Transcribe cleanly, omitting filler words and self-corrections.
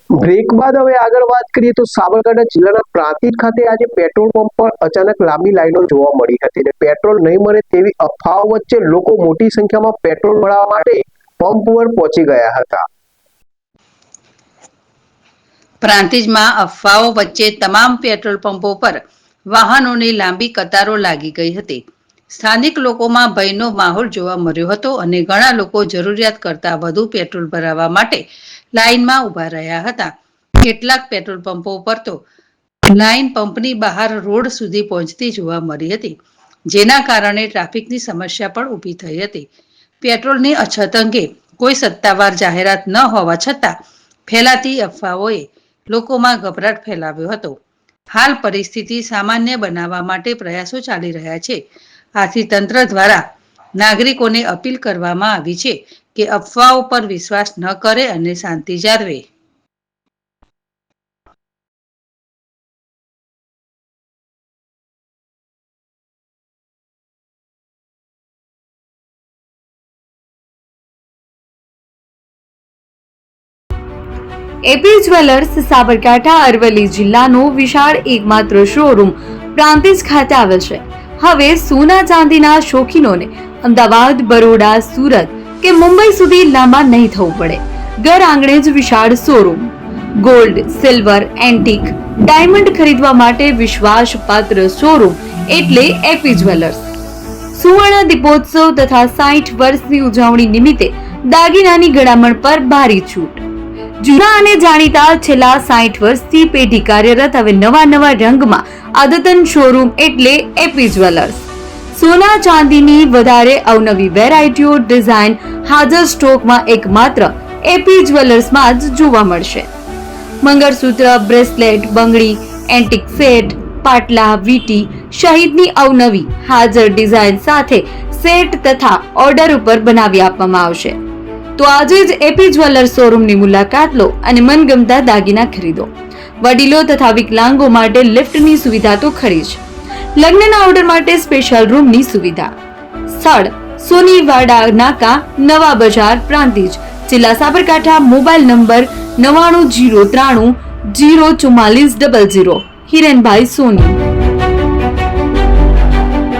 Break બાદ હવે આગળ વાત કરીએ તો સાબરકાંઠા જિલ્લાના પ્રાંતિજ ખાતે આજે પેટ્રોલ પંપ પર અચાનક લાંબી લાઈનો જોવા મળી હતી અને પેટ્રોલ નહીં મળે તેવી અફવાઓ વચ્ચે લોકો મોટી સંખ્યામાં પેટ્રોલ ભરાવવા માટે પંપ પર પહોંચી ગયા હતા। પ્રાંતિજમાં અફવાઓ વચ્ચે તમામ પેટ્રોલ પંપો પર વાહનોની લાંબી કતારો લાગી ગઈ હતી। સ્થાનિક લોકોમાં ભયનો માહોલ જોવા મળ્યો હતો અને ઘણા લોકો જરૂરિયાત કરતાં વધુ પેટ્રોલ ભરાવવા માટે લાઇનમાં ઊભા રહ્યા હતા। કેટલાક પેટ્રોલ પંપો પર તો લાઇન પંપની બહાર રોડ સુધી પહોંચતી જોવા મળી હતી, જેના કારણે ટ્રાફિકની સમસ્યા પણ ઊભી થઈ હતી। પેટ્રોલની અછત અંગે કોઈ સત્તાવાર જાહેરાત ન હોવા છતાં ફેલાતી અફવાઓએ લોકોમાં ગભરાટ ફેલાવ્યો હતો। હાલ પરિસ્થિતિ સામાન્ય બનાવવા માટે પ્રયાસો ચાલી રહ્યા છે। આથી તંત્ર દ્વારા નાગરિકોને અપીલ કરવામાં આવી છે કે અફવાઓ પર વિશ્વાસ ન કરે અને શાંતિ જાળવે। એપી જ્વેલર્સ સાબરકાંઠા અરવલ્લી જિલ્લાનો વિશાળ એકમાત્ર શોરૂમ પ્રાંતિજ ખાતે આવેલ છે। હવે સોના ચાંદીના શોખીનોને અમદાવાદ, બરોડા, સુરત કે મુંબઈ સુધી લાંબા નહીં થવું પડે। ઘર આંગણે જ વિશાળ showroom. Gold, silver, antique, diamond ખરીદવા માટે વિશ્વાસપાત્ર શોરૂમ એટલે એપી જ્વેલર્સ। સુવર્ણ દીપોત્સવ તથા 60 વર્ષની ઉજવણી નિમિત્તે દાગીનાની ગળામણ પર ભારી છૂટ। જૂના અને જાણીતા છેલ્લા 60 વર્ષથી પેઢી કાર્યરત હવે નવા રંગમાં અદ્યતન શોરૂમ એટલે એપી જ્વેલર્સ। સોના ચાંદીની વધારે અવનવી વેરાયટીઓ, ડિઝાઇન હાજર સ્ટોકમાં એકમાત્ર એપી જ્વેલર્સમાં જ જોવા મળશે। મંગળસૂત્ર, બ્રેસલેટ, બંગડી, એન્ટિક સેટ, પાટલા, વીટી સહિતની અવનવી હાજર ડિઝાઇન સાથે સેટ તથા ઓર્ડર ઉપર બનાવી આપવામાં આવશે। તો આજે જ એપી જ્વેલર્સ શોરૂમની મુલાકાત લો અને મનગમતા દાગીના ખરીદો। વડીલો તથા વિકલાંગો માટે લિફ્ટની સુવિધા તો ખરી જ, લગ્નના ઓર્ડર માટે સ્પેશિયલ રૂમની સુવિધા। સ્થળ સોનીવાડા નાકા, નવા બજાર, પ્રાંતિજ, જિલ્લા સાબરકાંઠા। Mobile number 9903004400। હિરેનભાઈ સોની।